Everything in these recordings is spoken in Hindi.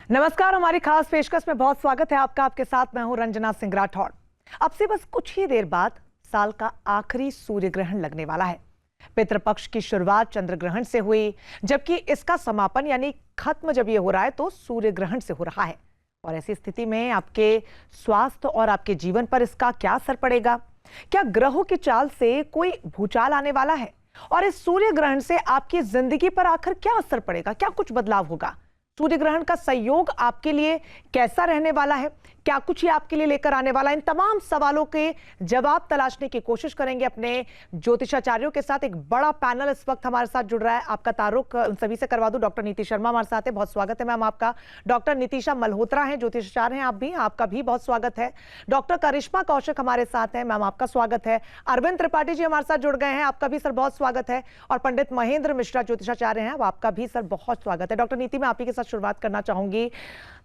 नमस्कार, हमारी खास पेशकश में बहुत स्वागत है आपका। आपके साथ मैं हूं रंजना सिंह राठौड़। अब से बस कुछ ही देर बाद साल का आखिरी सूर्य ग्रहण लगने वाला है। पितृपक्ष की शुरुआत चंद्र ग्रहण से हुई, जबकि इसका समापन यानी खत्म जब ये हो रहा है तो सूर्य ग्रहण से हो रहा है। और ऐसी स्थिति में आपके स्वास्थ्य और आपके जीवन पर इसका क्या असर पड़ेगा? क्या ग्रहों की चाल से कोई भूचाल आने वाला है? और इस सूर्य ग्रहण से आपकी जिंदगी पर आखिर क्या असर पड़ेगा? क्या कुछ बदलाव होगा? सूर्य ग्रहण का संयोग आपके लिए कैसा रहने वाला है? क्या कुछ ही आपके लिए लेकर आने वाला है? इन तमाम सवालों के जवाब तलाशने की कोशिश करेंगे अपने ज्योतिषाचार्यों के साथ। एक बड़ा पैनल इस वक्त हमारे साथ जुड़ रहा है। आपका तारुक उन सभी से करवा दूं। डॉक्टर नीति शर्मा हमारे साथ है, बहुत स्वागत है मैम आपका। डॉक्टर नितिशा मल्होत्रा हैं, ज्योतिषाचार्य हैं आप भी, आपका भी बहुत स्वागत है। डॉक्टर करिश्मा कौशिक हमारे साथ हैं, मैम आपका स्वागत है। अरविंद त्रिपाठी जी हमारे साथ जुड़ गए हैं, आपका भी सर बहुत स्वागत है। और पंडित महेंद्र मिश्रा ज्योतिषाचार्य हैं, आपका भी सर बहुत स्वागत है। डॉक्टर नीति, मैं आप ही के साथ शुरुआत करना चाहूंगी।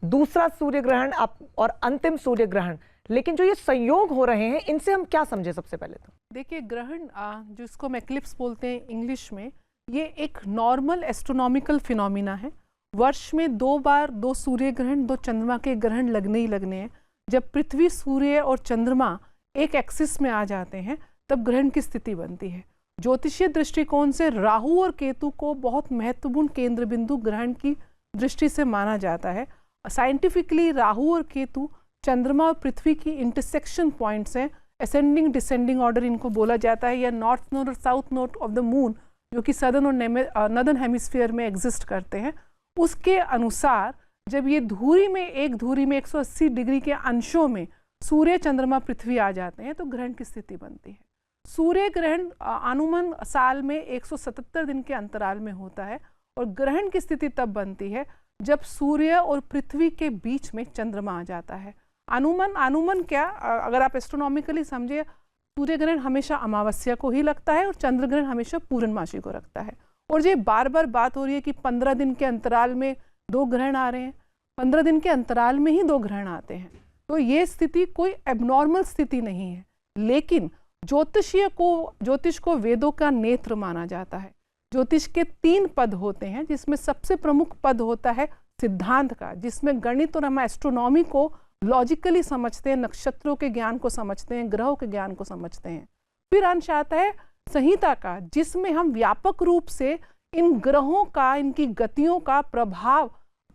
दूसरा सूर्य ग्रहण और अंतिम सूर्य ग्रहण, लेकिन जो ये संयोग हो रहे हैं इनसे हम क्या समझे? सबसे पहले तो देखिए, ग्रहण जिसको हम एक्लिप्स बोलते हैं इंग्लिश में, ये एक नॉर्मल एस्ट्रोनॉमिकल फिनोमिना है। वर्ष में 2 बार 2 सूर्य ग्रहण, 2 चंद्रमा के ग्रहण लगने ही लगने हैं। जब पृथ्वी, सूर्य और चंद्रमा एक एक्सिस में आ जाते हैं तब ग्रहण की स्थिति बनती है। ज्योतिषीय दृष्टिकोण से राहु और केतु को बहुत महत्वपूर्ण केंद्र बिंदु ग्रहण की दृष्टि से माना जाता है। साइंटिफिकली राहु और केतु चंद्रमा और पृथ्वी की इंटरसेक्शन पॉइंट्स हैं। असेंडिंग डिसेंडिंग ऑर्डर इनको बोला जाता है, या नॉर्थ नोड और south node of the moon, जो कि सदर्न और नदर्न हेमिस्फीयर में एग्जिस्ट करते हैं। उसके अनुसार जब ये धुरी में, एक धुरी में 180 डिग्री के अंशों में सूर्य, चंद्रमा, पृथ्वी आ जाते हैं तो ग्रहण की स्थिति बनती है। सूर्य ग्रहण अनुमान साल में 177 दिन के अंतराल में होता है, और ग्रहण की स्थिति तब बनती है जब सूर्य और पृथ्वी के बीच में चंद्रमा आ जाता है। अनुमान क्या, अगर आप एस्ट्रोनॉमिकली समझे, सूर्य ग्रहण हमेशा अमावस्या को ही लगता है और चंद्र ग्रहण हमेशा पूर्णमासी को रखता है। और ये बार बार बात हो रही है कि 15 दिन के अंतराल में 2 ग्रहण आ रहे हैं, 15 दिन के अंतराल में ही 2 ग्रहण आते हैं। तो ये स्थिति कोई एबनॉर्मल स्थिति नहीं है, लेकिन ज्योतिष को वेदों का नेत्र माना जाता है। ज्योतिष के 3 पद होते हैं, जिसमें सबसे प्रमुख पद होता है सिद्धांत का, जिसमें गणित और हम एस्ट्रोनॉमी को लॉजिकली समझते हैं, नक्षत्रों के ज्ञान को समझते हैं, ग्रहों के ज्ञान को समझते हैं। फिर अंश आता है संहिता का, जिसमें हम व्यापक रूप से इन ग्रहों का, इनकी गतियों का प्रभाव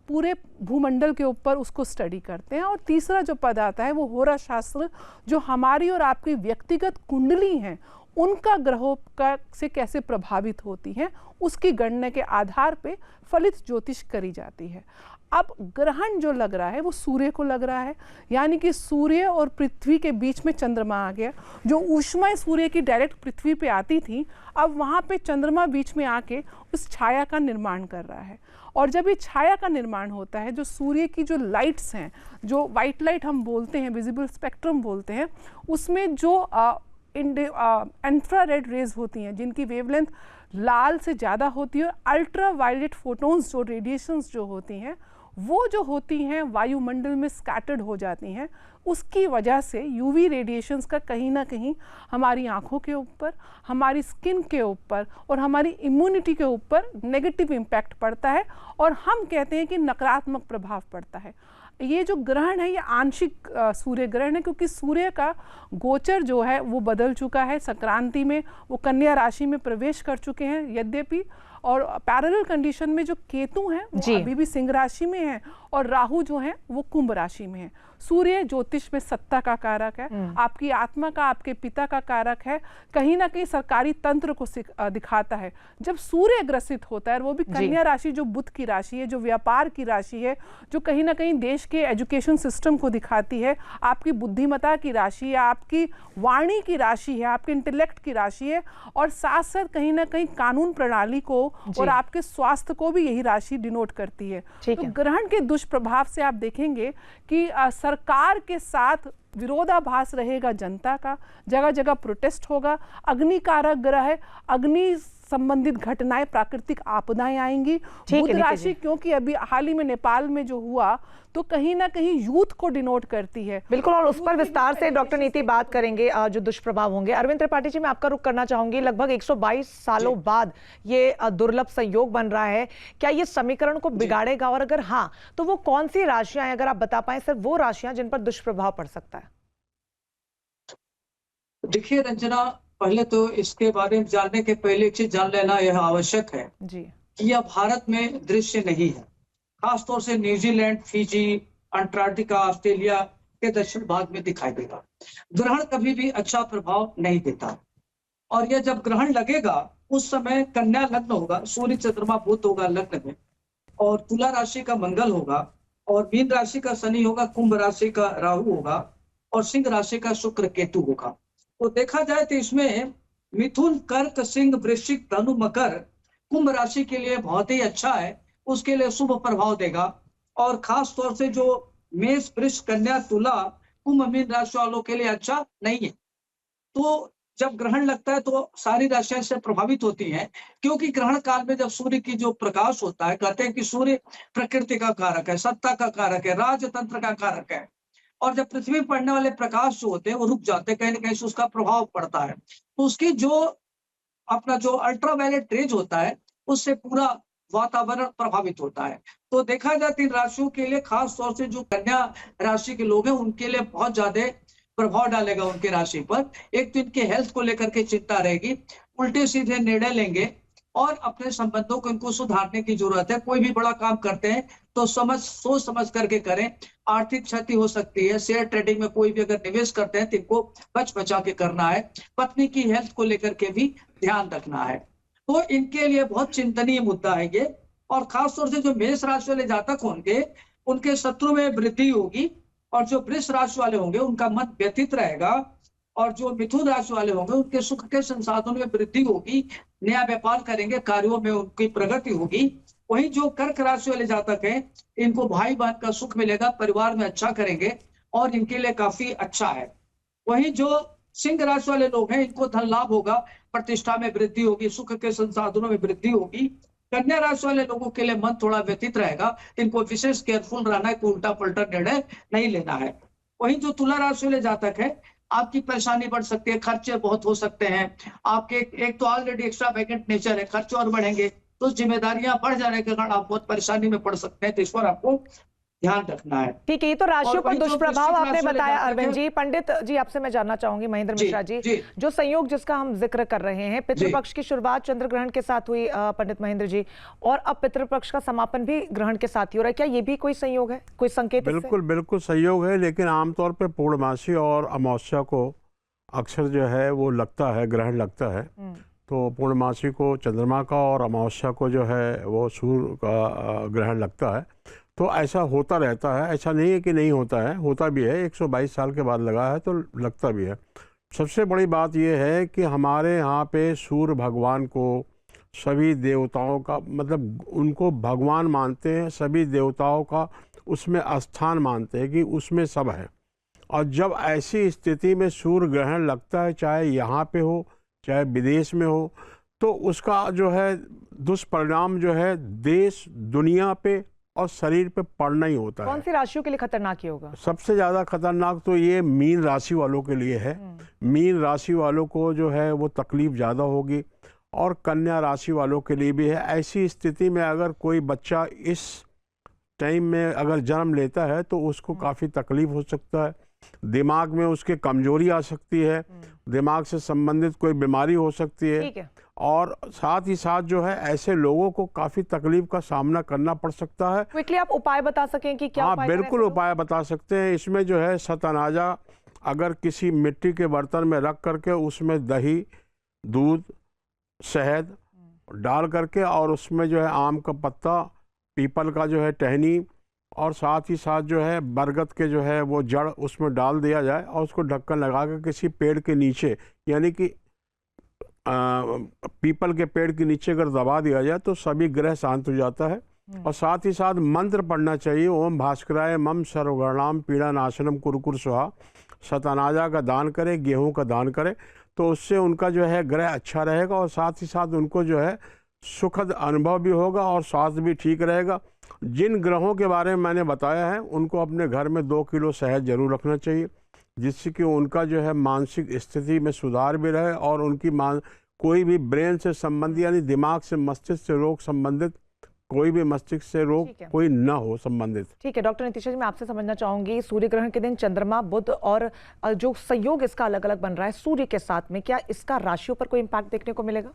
पूरे भूमंडल के ऊपर उसको स्टडी करते हैं। और तीसरा जो पद आता है वो होरा शास्त्र, जो हमारी और आपकी व्यक्तिगत कुंडली हैं, उनका ग्रहों का से कैसे प्रभावित होती हैं, उसकी गणना के आधार पे फलित ज्योतिष करी जाती है। अब ग्रहण जो लग रहा है वो सूर्य को लग रहा है, यानी कि सूर्य और पृथ्वी के बीच में चंद्रमा आ गया। जो ऊष्मा सूर्य की डायरेक्ट पृथ्वी पे आती थी, अब वहाँ पे चंद्रमा बीच में आके उस छाया का निर्माण कर रहा है। और जब ये छाया का निर्माण होता है, जो सूर्य की जो लाइट्स हैं, जो वाइट लाइट हम बोलते हैं, विजिबल स्पेक्ट्रम बोलते हैं, उसमें जो इंफ्रारेड रेज होती हैं, जिनकी वेवलेंथ लाल से ज़्यादा होती है, और अल्ट्रा वायलेट फोटोन्स, जो रेडिएशंस जो होती हैं, वो जो होती हैं वायुमंडल में स्कैटर्ड हो जाती हैं। उसकी वजह से यूवी रेडिएशंस का कहीं ना कहीं हमारी आँखों के ऊपर, हमारी स्किन के ऊपर और हमारी इम्यूनिटी के ऊपर नेगेटिव इम्पैक्ट पड़ता है, और हम कहते हैं कि नकारात्मक प्रभाव पड़ता है। ये जो ग्रहण है ये आंशिक सूर्य ग्रहण है, क्योंकि सूर्य का गोचर जो है वो बदल चुका है। संक्रांति में वो कन्या राशि में प्रवेश कर चुके हैं, यद्यपि और पैरेलल कंडीशन में जो केतु हैं वो अभी भी सिंह राशि में हैं, और राहु जो है वो कुंभ राशि में है। सूर्य ज्योतिष में सत्ता का कारक है, आपकी आत्मा का, आपके पिता का कारक है, कहीं ना कहीं सरकारी तंत्र को दिखाता है। जब सूर्य ग्रसित होता है, वो भी कन्या राशि जो बुध की राशि है, जो व्यापार की राशि है, जो कहीं ना कहीं देश के एजुकेशन सिस्टम को दिखाती है, आपकी बुद्धिमत्ता की राशि है, आपकी वाणी की राशि है, आपके इंटेलेक्ट की राशि है, और साथ साथ कहीं ना कहीं कानून प्रणाली को और आपके स्वास्थ्य को भी यही राशि डिनोट करती है। तो ग्रहण के दुष्प्रभाव से आप देखेंगे कि सरकार के साथ विरोधाभास रहेगा जनता का, जगह जगह प्रोटेस्ट होगा। अग्नि कारक ग्रह है, अग्नि संबंधित घटनाएं, प्राकृतिक आपदाएं आएंगी। ठीक बुध है, राशि क्योंकि अभी हाल ही में नेपाल में जो हुआ तो कहीं ना कहीं यूथ को डिनोट करती है। बिल्कुल, और उस पर विस्तार से डॉक्टर नीति बात करेंगे जो दुष्प्रभाव होंगे। अरविंद त्रिपाठी जी, मैं आपका रुख करना चाहूंगी। लगभग 122 सालों बाद ये दुर्लभ संयोग बन रहा है, क्या ये समीकरण को बिगाड़ेगा, और अगर हाँ तो वो कौन सी राशियां हैं, अगर आप बता पाए सिर्फ वो राशियां जिन पर दुष्प्रभाव पड़ सकता है? देखिए रंजना, पहले तो इसके बारे में जानने के पहले एक चीज जान लेना यह आवश्यक है जी, कि यह भारत में दृश्य नहीं है। खासतौर से न्यूजीलैंड, फिजी, अंटार्कटिका, ऑस्ट्रेलिया के दक्षिण भाग में दिखाई देगा। ग्रहण कभी भी अच्छा प्रभाव नहीं देता, और यह जब ग्रहण लगेगा उस समय कन्या लग्न होगा, सूर्य चंद्रमा बुध होगा लग्न में, और तुला राशि का मंगल होगा, और मीन राशि का शनि होगा, कुंभ राशि का राहु होगा, और सिंह राशि का शुक्र केतु होगा। तो देखा जाए तो इसमें मिथुन, कर्क, सिंह, वृश्चिक, धनु, मकर, कुंभ राशि के लिए बहुत ही अच्छा है, उसके लिए शुभ प्रभाव देगा। और खास तौर से जो मेष, वृष, कन्या, तुला, कुंभ, मीन राशि वालों के लिए अच्छा नहीं है। तो जब ग्रहण लगता है तो सारी राशियां इससे प्रभावित होती हैं, क्योंकि ग्रहण काल में जब सूर्य की जो प्रकाश होता है, कहते हैं कि सूर्य प्रकृति का कारक है, सत्ता का कारक है, राजतंत्र का कारक है, और जब पृथ्वी पर पड़ने वाले प्रकाश जो होते हैं वो रुक जाते हैं, कहीं ना कहीं से उसका प्रभाव पड़ता है। तो उसकी जो अपना जो अल्ट्रावायलेट रेज होता है उससे पूरा वातावरण प्रभावित होता है। तो देखा जाए इन राशियों के लिए, खास तौर से जो कन्या राशि के लोग हैं उनके लिए बहुत ज्यादा प्रभाव डालेगा उनकी राशि पर। एक तो इनके हेल्थ को लेकर के चिंता रहेगी, उल्टे सीधे निर्णय लेंगे, और अपने संबंधों को इनको सुधारने की जरूरत है। कोई भी बड़ा काम करते हैं तो सोच समझ करके करें, आर्थिक क्षति हो सकती है। शेयर ट्रेडिंग में कोई भी अगर निवेश करते हैं तो इनको बच बचा के करना है। पत्नी की हेल्थ को लेकर के भी ध्यान रखना है। तो इनके लिए बहुत चिंतनीय मुद्दा है ये। और खासतौर से जो मेष राशि वाले जातक होंगे उनके शत्रु में वृद्धि होगी, और जो वृष राशि वाले होंगे उनका मन व्यथित रहेगा, और जो मिथुन राशि वाले होंगे उनके सुख के संसाधनों में वृद्धि होगी, नया व्यापार करेंगे, कार्यों में उनकी प्रगति होगी। वहीं जो कर्क राशि वाले जातक हैं इनको भाई बहन का सुख मिलेगा, परिवार में अच्छा करेंगे, और इनके लिए काफी अच्छा है। वहीं जो सिंह राशि वाले लोग हैं इनको धन लाभ होगा, प्रतिष्ठा में वृद्धि होगी, सुख के संसाधनों में वृद्धि होगी। कन्या राशि वाले लोगों के लिए मन थोड़ा व्यतीत रहेगा, इनको विशेष केयरफुल रहना है, कोई उल्टा पलटा निर्णय नहीं लेना है। वहीं जो तुला राशि वाले जातक है, आपकी परेशानी बढ़ सकती है, खर्चे बहुत हो सकते हैं आपके। एक तो ऑलरेडी एक्स्ट्रा वैकेंट नेचर है, खर्चे और बढ़ेंगे तो जिम्मेदारियां बढ़ जाने के कारण आप बहुत परेशानी में पड़ सकते हैं, तो इस पर आपको ध्यान रखना है। ठीक है, ये तो राशियों पर दुष्प्रभाव आपने बताया। जातक अरविंद है- जी, पंडित जी आपसे मैं जानना चाहूंगी, महेंद्र मिश्रा जी, जो संयोग जिसका हम जिक्र कर रहे हैं, पितृपक्ष की शुरुआत चंद्र ग्रहण के साथ हुई पंडित महेंद्र जी, और अब पितृपक्ष का समापन भी ग्रहण के साथ ही हो रहा है, क्या ये भी कोई संयोग है, कोई संकेत? बिल्कुल बिल्कुल संयोग है, लेकिन आमतौर पे पूर्णमासी और अमावस्या को अक्सर जो है वो लगता है, ग्रहण लगता है। तो पूर्णमासी को चंद्रमा का और अमावस्या को जो है वो सूर्य का ग्रहण लगता है। तो ऐसा होता रहता है, ऐसा नहीं है कि नहीं होता है, होता भी है। 122 साल के बाद लगा है तो लगता भी है। सबसे बड़ी बात यह है कि हमारे यहाँ पे सूर्य भगवान को सभी देवताओं का, मतलब उनको भगवान मानते हैं, सभी देवताओं का उसमें स्थान मानते हैं कि उसमें सब है। और जब ऐसी स्थिति में सूर्य ग्रहण लगता है, चाहे यहाँ पे हो चाहे विदेश में हो, तो उसका जो है दुष्परिणाम जो है देश, दुनिया पे और शरीर पे पड़ना ही होता है। कौन सी राशियों के लिए खतरनाक ये होगा? सबसे ज़्यादा खतरनाक तो ये मीन राशि वालों के लिए है। मीन राशि वालों को जो है वो तकलीफ ज़्यादा होगी, और कन्या राशि वालों के लिए भी है। ऐसी स्थिति में अगर कोई बच्चा इस टाइम में अगर जन्म लेता है तो उसको काफ़ी तकलीफ हो सकता है। दिमाग में उसके कमजोरी आ सकती है, दिमाग से संबंधित कोई बीमारी हो सकती है। ठीक है। और साथ ही साथ जो है ऐसे लोगों को काफ़ी तकलीफ का सामना करना पड़ सकता है। क्विकली आप उपाय बता सकें कि क्या? हाँ उपाय करें बिल्कुल, ऐसे लोग? उपाय बता सकते हैं। इसमें जो है सतनाजा अगर किसी मिट्टी के बर्तन में रख करके उसमें दही, दूध, शहद डाल करके, और उसमें जो है आम का पत्ता, पीपल का जो है टहनी, और साथ ही साथ जो है बरगद के जो है वो जड़ उसमें डाल दिया जाए, और उसको ढक्कन लगा कर किसी पेड़ के नीचे, यानी कि पीपल के पेड़ के नीचे अगर दबा दिया जाए तो सभी ग्रह शांत हो जाता है। और साथ ही साथ मंत्र पढ़ना चाहिए, ओम भास्कराय मम सर्वगणाम पीड़ा नाशनम कुरकुर स्वाहा। सतनाजा का दान करें, गेहूं का दान करें, तो उससे उनका जो है ग्रह अच्छा रहेगा और साथ ही साथ उनको जो है सुखद अनुभव भी होगा और स्वास्थ्य भी ठीक रहेगा। जिन ग्रहों के बारे में मैंने बताया है उनको अपने घर में 2 किलो शहद जरूर रखना चाहिए, जिससे कि उनका जो है मानसिक स्थिति में सुधार भी रहे और उनकी कोई भी ब्रेन से संबंधित यानी दिमाग से मस्तिष्क से रोग संबंधित कोई भी मस्तिष्क से रोग कोई न हो संबंधित। ठीक है डॉक्टर नितिशा जी, मैं आपसे समझना चाहूंगी सूर्य ग्रहण के दिन चंद्रमा, बुध और जो संयोग इसका अलग अलग बन रहा है सूर्य के साथ में, क्या इसका राशियों पर कोई इम्पैक्ट देखने को मिलेगा?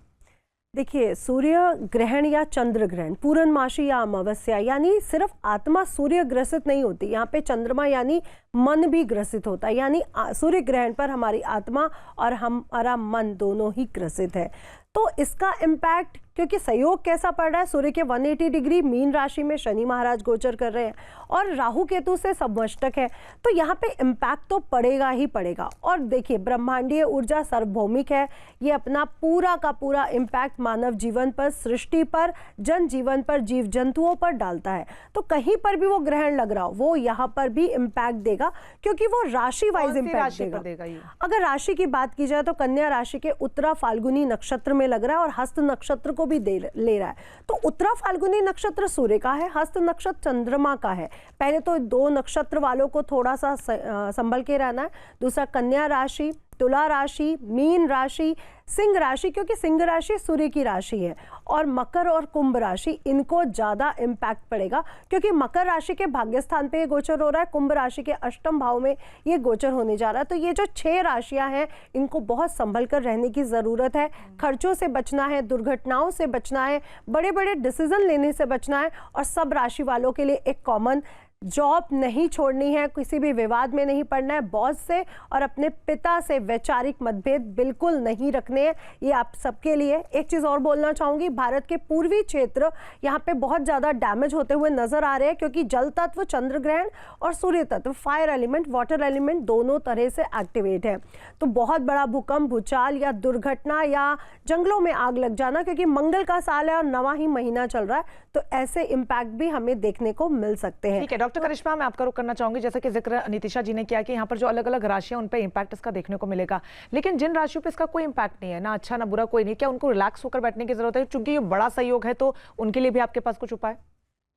देखिए, सूर्य ग्रहण या चंद्र ग्रहण, पूर्णमासी या अमावस्या, यानी सिर्फ आत्मा सूर्य ग्रसित नहीं होती, यहाँ पे चंद्रमा यानी मन भी ग्रसित होता है। यानी सूर्य ग्रहण पर हमारी आत्मा और हमारा मन दोनों ही ग्रसित है। तो इसका इम्पैक्ट, क्योंकि संयोग कैसा पड़ रहा है, सूर्य के 180 डिग्री मीन राशि में शनि महाराज गोचर कर रहे हैं और राहु केतु से समष्टक है, तो यहाँ पे इम्पैक्ट तो पड़ेगा ही पड़ेगा। और देखिए, ब्रह्मांडीय ऊर्जा सार्वभौमिक है, ये अपना पूरा का पूरा इम्पैक्ट मानव जीवन पर, सृष्टि पर, जनजीवन पर, जीव जंतुओं पर डालता है। तो कहीं पर भी वो ग्रहण लग रहा हो, वो यहाँ पर भी इम्पैक्ट देगा, क्योंकि वो राशि वाइज इम्पैक्ट देगा। अगर राशि की बात की जाए तो कन्या राशि के उत्तरा फाल्गुनी नक्षत्र में लग रहा है और हस्त नक्षत्र को भी ले रहा है। तो उत्तरा फाल्गुनी नक्षत्र सूर्य का है, हस्त नक्षत्र चंद्रमा का है। पहले तो 2 नक्षत्र वालों को थोड़ा सा संभल के रहना है। दूसरा, कन्या राशि, तुला राशि, मीन राशि, सिंह राशि, क्योंकि सिंह राशि सूर्य की राशि है, और मकर और कुंभ राशि, इनको ज्यादा इम्पैक्ट पड़ेगा, क्योंकि मकर राशि के भाग्य स्थान पे ये गोचर हो रहा है, कुंभ राशि के अष्टम भाव में ये गोचर होने जा रहा है। तो ये जो 6 राशियां हैं, इनको बहुत संभल कर रहने की जरूरत है। खर्चों से बचना है, दुर्घटनाओं से बचना है, बड़े बड़े डिसीजन लेने से बचना है। और सब राशि वालों के लिए एक कॉमन, जॉब नहीं छोड़नी है, किसी भी विवाद में नहीं पड़ना है बॉस से, और अपने पिता से वैचारिक मतभेद बिल्कुल नहीं रखने हैं। ये आप सबके लिए। एक चीज और बोलना चाहूंगी, भारत के पूर्वी क्षेत्र यहाँ पे बहुत ज्यादा डैमेज होते हुए नजर आ रहे हैं, क्योंकि जल तत्व चंद्र ग्रहण और सूर्य तत्व फायर एलिमेंट, वाटर एलिमेंट दोनों तरह से एक्टिवेट है। तो बहुत बड़ा भूकंप, भूचाल या दुर्घटना या जंगलों में आग लग जाना, क्योंकि मंगल का साल है और 9वां ही महीना चल रहा है, तो ऐसे इम्पैक्ट भी हमें देखने को मिल सकते हैं। ठीक है डॉक्टर करिश्मा, मैं आपका रुख करना चाहूंगी, जैसे कि जिक्र नितिशा जी ने किया कि यहाँ पर जो अलग अलग राशियां उन पर इम्पैक्ट इसका देखने को मिलेगा, लेकिन जिन राशियों पे इसका कोई इम्पैक्ट नहीं है, ना अच्छा ना बुरा, कोई नहीं, क्या उनको रिलैक्स होकर बैठने की जरूरत है? क्योंकि ये बड़ा सहयोग है, तो उनके लिए भी आपके पास कुछ उपाय?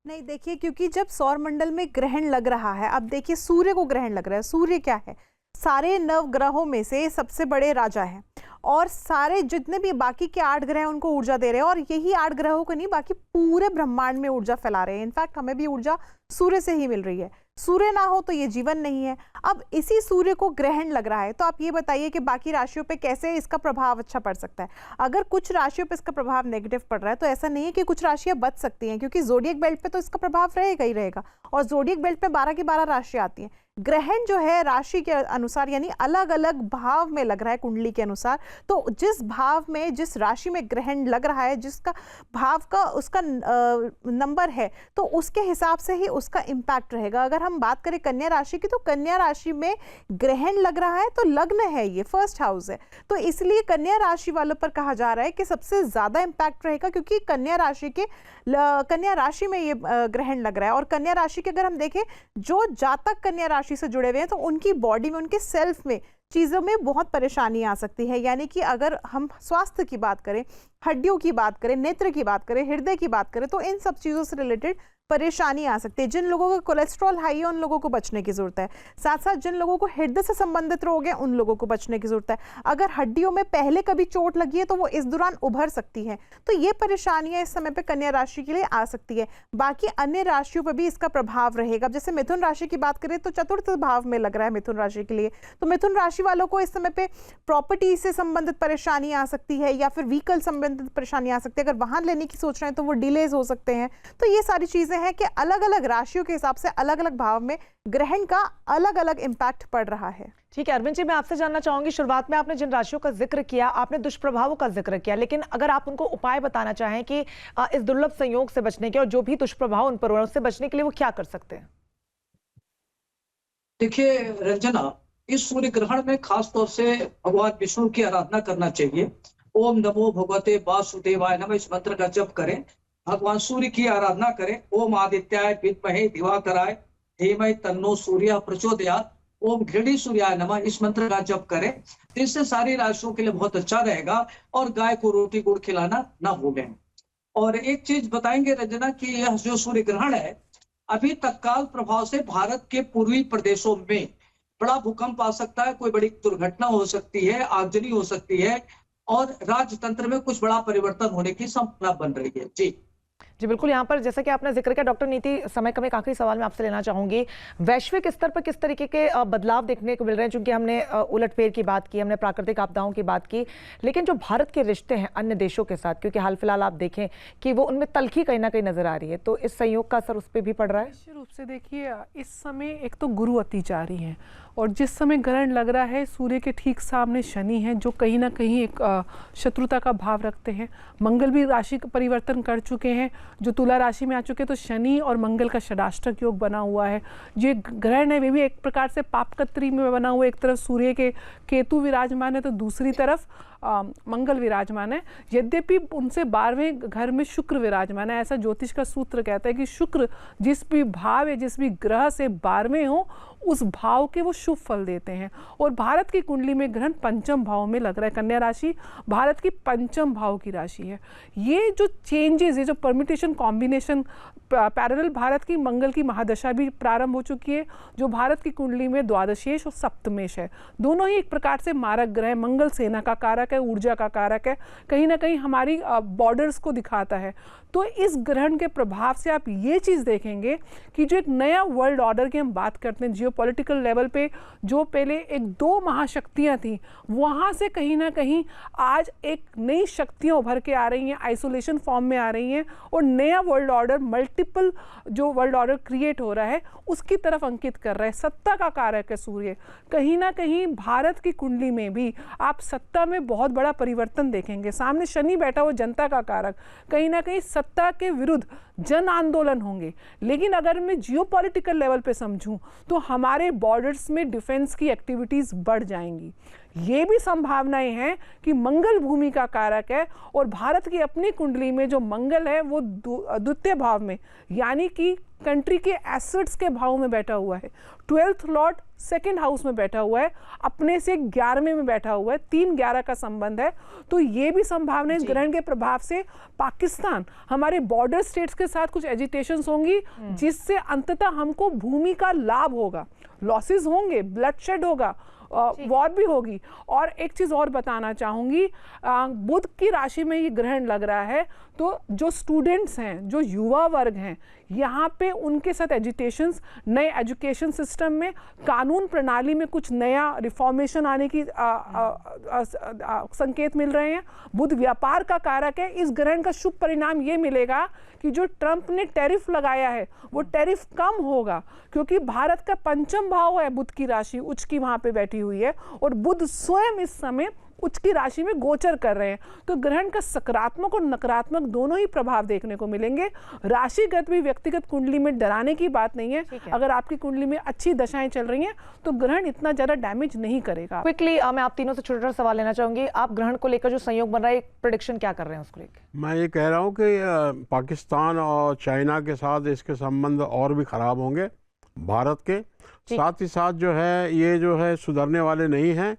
नहीं, देखिए, क्योंकि जब सौर मंडल में ग्रहण लग रहा है, अब देखिए सूर्य को ग्रहण लग रहा है। सूर्य क्या है? सारे नवग्रहों में से सबसे बड़े राजा हैं, और सारे जितने भी बाकी के 8 ग्रह हैं उनको ऊर्जा दे रहे हैं, और यही 8 ग्रहों को नहीं, बाकी पूरे ब्रह्मांड में ऊर्जा फैला रहे हैं। इनफैक्ट हमें भी ऊर्जा सूर्य से ही मिल रही है। सूर्य ना हो तो ये जीवन नहीं है। अब इसी सूर्य को ग्रहण लग रहा है, तो आप ये बताइए कि बाकी राशियों पे कैसे इसका प्रभाव अच्छा पड़ सकता है। अगर कुछ राशियों पे इसका प्रभाव नेगेटिव पड़ रहा है, तो ऐसा नहीं है कि कुछ राशियां बच सकती हैं, क्योंकि जोडियक बेल्ट पे तो इसका प्रभाव रहेगा ही रहेगा, और जोडियक बेल्ट पे 12 की 12 राशियां आती हैं। ग्रहण जो है राशि के अनुसार, यानी अलग अलग भाव में लग रहा है कुंडली के अनुसार, तो जिस भाव में, जिस राशि में ग्रहण लग रहा है, जिसका भाव का उसका नंबर है, तो उसके हिसाब से ही उसका इम्पैक्ट रहेगा। अगर हम बात करें कन्या राशि की, तो कन्या राशि में ग्रहण लग रहा है, तो लग्न है, ये फर्स्ट हाउस है, तो इसलिए कन्या राशि वालों पर कहा जा रहा है कि सबसे ज्यादा इम्पैक्ट रहेगा, क्योंकि कन्या राशि में ये ग्रहण लग रहा है। और कन्या राशि के अगर हम देखें, जो जातक कन्या राशि से जुड़े हुए हैं, तो उनकी बॉडी में, उनके सेल्फ में चीज़ों में बहुत परेशानी आ सकती है। यानी कि अगर हम स्वास्थ्य की बात करें, हड्डियों की बात करें, नेत्र की बात करें, हृदय की बात करें, तो इन सब चीज़ों से रिलेटेड परेशानी आ सकती है। जिन लोगों का कोलेस्ट्रॉल हाई है, उन लोगों को बचने की जरूरत है। साथ साथ जिन लोगों को हृदय से संबंधित रोग है, उन लोगों को बचने की जरूरत है। अगर हड्डियों में पहले कभी चोट लगी है, तो वो इस दौरान उभर सकती है। तो ये परेशानियां इस समय पे कन्या राशि के लिए आ सकती है। बाकी अन्य राशियों पर भी इसका प्रभाव रहेगा। जैसे मिथुन राशि की बात करें, तो चतुर्थ भाव में लग रहा है मिथुन राशि के लिए, तो मिथुन राशि वालों को इस समय पे प्रॉपर्टी से संबंधित परेशानी आ सकती है, या फिर व्हीकल संबंधित परेशानी आ सकती है। अगर वाहन लेने की सोच रहे हैं, तो वो डिलेज हो सकते हैं। तो ये सारी चीजें हैं कि अलग अलग राशियों के हिसाब से अलग अलग भाव में ग्रहण का अलग अलग इम्पैक्ट पड़ रहा है। ठीक है अरविंद जी, मैं आपसे जानना चाहूंगी, शुरुआत में आपने जिन राशियों का जिक्र किया, आपने दुष्प्रभावों का जिक्र किया, लेकिन अगर आप उनको उपाय बताना चाहें कि इस दुर्लभ संयोग से बचने के, और जो भी दुष्प्रभाव उन पर उससे बचने के लिए वो क्या कर सकते हैं? देखिए रंजना, इस सूर्य ग्रहण में खास तौर से भगवान विष्णु की आराधना करना चाहिए। ओम नमो भगवते वासुदेवाय नमः, इस मंत्र का जप करें, भगवान सूर्य की आराधना करें। ओम आदित्याय विद्महे दिवाकराय धीमहि तन्नो सूर्यः प्रचोदयात्। ओम घृणी सूर्याय नमः इस मंत्र का जप करें, तो इससे सारी राशियों के लिए बहुत अच्छा रहेगा। और गाय को रोटी गुड़ खिलाना ना भूलें। और एक चीज बताएंगे रंजना की यह जो सूर्य ग्रहण है अभी तत्काल प्रभाव से भारत के पूर्वी प्रदेशों में बड़ा भूकंप आ सकता है, कोई बड़ी दुर्घटना हो सकती है, आगजनी हो सकती है और राजतंत्र में कुछ बड़ा परिवर्तन होने की संभावना बन रही है। जी बिल्कुल। यहाँ पर जैसा कि आपने जिक्र किया डॉक्टर नीति, समय का मैं एक आखिरी सवाल मैं आपसे लेना चाहूंगी, वैश्विक स्तर पर किस तरीके के बदलाव देखने को मिल रहे हैं? चूंकि हमने उलटफेर की बात की, हमने प्राकृतिक आपदाओं की बात की, लेकिन जो भारत के रिश्ते हैं अन्य देशों के साथ, क्योंकि हाल फिलहाल आप देखें कि वो उनमें तल्खी कहीं ना कहीं नजर आ रही है, तो इस संयोग का असर उस पर भी पड़ रहा है? निश्चित रूप से देखिए, इस समय एक तो गुरु अतिचारी हैं और जिस समय ग्रहण लग रहा है सूर्य के ठीक सामने शनि हैं जो कहीं ना कहीं एक शत्रुता का भाव रखते हैं। मंगल भी राशि का परिवर्तन कर चुके हैं, जो तुला राशि में आ चुके हैं, तो शनि और मंगल का षडाष्टक योग बना हुआ है। जो ग्रहण है वे भी एक प्रकार से पापकत्री में बना हुआ है, एक तरफ सूर्य के केतु विराजमान है तो दूसरी तरफ मंगल विराजमान है। यद्यपि उनसे 12वें घर में शुक्र विराजमान है। ऐसा ज्योतिष का सूत्र कहता है कि शुक्र जिस भी भाव या जिस भी ग्रह से 12वें हो उस भाव के वो शुभ फल देते हैं। और भारत की कुंडली में ग्रहण पंचम भाव में लग रहा है। कन्या राशि भारत की पंचम भाव की राशि है। ये जो चेंजेस, ये जो परम्यूटेशन कॉम्बिनेशन पैरेलल, भारत की मंगल की महादशा भी प्रारंभ हो चुकी है जो भारत की कुंडली में द्वादशेश और सप्तमेश है। दोनों ही एक प्रकार से मारक ग्रह। मंगल सेना का कारक है, ऊर्जा का कारक है, कहीं ना कहीं हमारी बॉर्डर्स को दिखाता है। तो इस ग्रहण के प्रभाव से आप ये चीज़ देखेंगे कि जो एक नया वर्ल्ड ऑर्डर की हम बात करते हैं जियोपॉलिटिकल लेवल पे, जो पहले एक दो महाशक्तियां थी वहाँ से कहीं ना कहीं आज एक नई शक्तियां उभर के आ रही हैं, आइसोलेशन फॉर्म में आ रही हैं और नया वर्ल्ड ऑर्डर, मल्टीपल जो वर्ल्ड ऑर्डर क्रिएट हो रहा है उसकी तरफ अंकित कर रहा है। सत्ता का कारक है सूर्य। कहीं ना कहीं भारत की कुंडली में भी आप सत्ता में बहुत बड़ा परिवर्तन देखेंगे। सामने शनि बैठा हुआ जनता का कारक, कहीं ना कहीं सत्ता के विरुद्ध जन आंदोलन होंगे। लेकिन अगर मैं जियोपॉलिटिकल लेवल पे समझूं तो हमारे बॉर्डर्स में डिफेंस की एक्टिविटीज बढ़ जाएंगी। ये भी संभावनाएं हैं कि मंगल भूमि का कारक है और भारत की अपनी कुंडली में जो मंगल है वो द्वितीय भाव में, यानी कि कंट्री के एसेट्स के भाव में बैठा हुआ है। 12th लॉर्ड सेकंड हाउस में बैठा हुआ है, अपने से 11वें में बैठा हुआ है, 3-11 का संबंध है। तो ये भी संभावना है ग्रहण के प्रभाव से पाकिस्तान, हमारे बॉर्डर स्टेट्स के साथ कुछ एजिटेशंस होंगी जिससे अंततः हमको भूमि का लाभ होगा, लॉसेस होंगे, ब्लडशेड होगा, वॉर भी होगी। और एक चीज़ और बताना चाहूँगी, बुध की राशि में ये ग्रहण लग रहा है तो जो स्टूडेंट्स हैं, जो युवा वर्ग हैं, यहाँ पे उनके साथ एजुटेशंस, नए एजुकेशन सिस्टम में, कानून प्रणाली में कुछ नया रिफॉर्मेशन आने की संकेत मिल रहे हैं। बुध व्यापार का कारक है। इस ग्रहण का शुभ परिणाम ये मिलेगा कि जो ट्रंप ने टैरिफ लगाया है वो टैरिफ कम होगा, क्योंकि भारत का पंचम भाव है बुध की राशि, उच्च की वहाँ पे बैठी हुई है और बुध स्वयं इस समय उच्च की राशि में गोचर कर रहे हैं। तो ग्रहण का सकारात्मक और नकारात्मक दोनों ही प्रभाव देखने को मिलेंगे। राशिगत भी व्यक्तिगत कुंडली में डराने की बात नहीं है। अगर आपकी कुंडली में अच्छी दशाएं चल रही हैं तो ग्रहण इतना ज्यादा डैमेज नहीं करेगा। क्विकली मैं आप तीनों से छोटा सवाल लेना चाहूंगी। आप ग्रहण को लेकर जो संयोग बन रहा है, प्रेडिक्शन क्या कर रहे हैं उसको लेकर? मैं ये कह रहा हूँ कि पाकिस्तान और चाइना के साथ इसके संबंध और भी खराब होंगे भारत के। साथ ही साथ जो है ये जो है सुधरने वाले नहीं हैं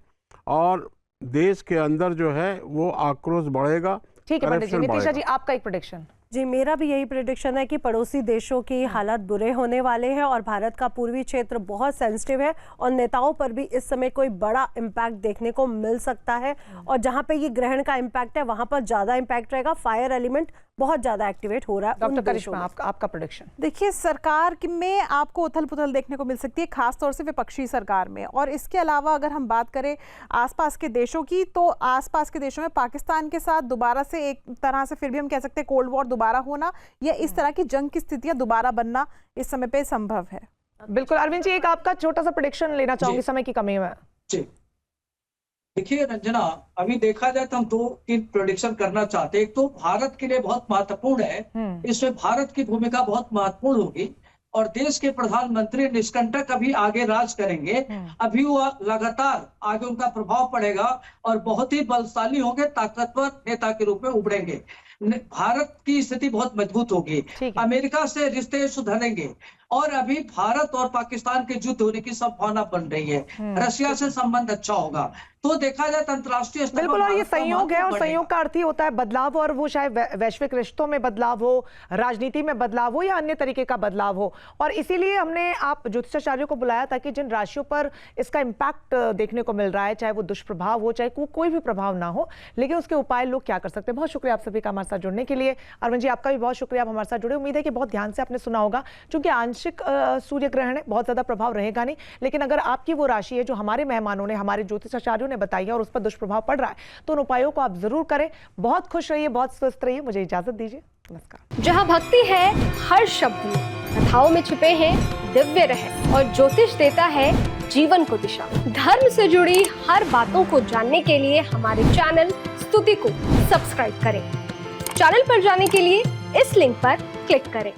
और देश के अंदर जो है वो आक्रोश बढ़ेगा। ठीक है पंडित जी। नितिशा जी, आपका एक प्रेडिक्शन? जी, मेरा भी यही प्रेडिक्शन है कि पड़ोसी देशों की हालात बुरे होने वाले हैं और भारत का पूर्वी क्षेत्र बहुत सेंसिटिव है और नेताओं पर भी इस समय कोई बड़ा इम्पैक्ट देखने को मिल सकता है। और जहां पे ये ग्रहण का इम्पैक्ट है वहां पर ज्यादा इम्पैक्ट रहेगा। फायर एलिमेंट बहुत ज्यादा एक्टिवेट हो रहा है। डॉक्टर करिश्मा, आपका प्रेडिक्शन? देखिए, सरकार में आपको उथल पुथल देखने को मिल सकती है, खासतौर से विपक्षी सरकार में। और इसके अलावा अगर हम बात करें आसपास के देशों की, तो आसपास के देशों में पाकिस्तान के साथ दोबारा से एक तरह से फिर भी हम कह सकते हैं कोल्ड वॉर दोबारा होना या इस तरह की जंग की स्थितियां दोबारा बनना इस समय पे संभव है। बिल्कुल। अरविंद जी, एक आपका छोटा सा प्रेडिक्शन लेना चाहूंगी, समय की कमी में। जी देखिए रंजना, अभी देखा जाए तो हम 2-3 प्रेडिक्शन करना चाहते हैं। एक तो भारत के लिए बहुत महत्वपूर्ण है, इसमें भारत की भूमिका बहुत महत्वपूर्ण होगी और देश के प्रधानमंत्री निष्कंटक अभी आगे राज करेंगे। अभी वो लगातार आगे उनका प्रभाव पड़ेगा और बहुत ही बलशाली होंगे, ताकतवर नेता के रूप में उभरेंगे। भारत की स्थिति बहुत मजबूत होगी, अमेरिका से रिश्ते सुधरेंगे, और अभी भारत और पाकिस्तान के युद्ध होने की संभावना बन रही है। रशिया से संबंध अच्छा होगा, तो देखा जाए तो अंतर्राष्ट्रीय स्तर पर बिल्कुल, और ये भारत का संयोग है, महत्व और संयोग का अर्थ ही होता है बदलाव, और वो चाहे वैश्विक रिश्तों में बदलाव हो, राजनीति में बदलाव हो या अन्य तरीके का बदलाव हो। और इसीलिए हमने आप ज्योतिषाचार्यों को बुलाया ताकि जिन राशियों पर इसका इम्पैक्ट देखने को मिल रहा है, चाहे वो दुष्प्रभाव हो, चाहे कोई भी प्रभाव ना हो, लेकिन उसके उपाय लोग क्या कर सकते हैं। बहुत शुक्रिया आप सभी का हमारे साथ जुड़ने के लिए। अरविंद जी, आपका भी बहुत शुक्रिया, आप हमारे साथ जुड़े। उम्मीद है कि बहुत ध्यान से आपने सुना होगा, क्योंकि आंशिक सूर्य ग्रहण है, बहुत ज्यादा प्रभाव रहेगा नहीं, लेकिन अगर आपकी वो राशि है जो हमारे मेहमानों ने, हमारे ज्योतिषाचार्यों ने बताई है और उस पर दुष्प्रभाव पड़ रहा है, तो उन उपायों को आप जरूर करें। बहुत खुश रहिए, बहुत स्वस्थ रहिए। मुझे इजाजत दीजिए, नमस्कार। जहाँ भक्ति है हर शब्द में, कथाओं में छिपे हैं दिव्य रहस्य, और ज्योतिष देता है जीवन को दिशा। धर्म से जुड़ी हर बातों को जानने के लिए हमारे चैनल स्तुति को सब्सक्राइब करें। चैनल पर जाने के लिए इस लिंक पर क्लिक करें।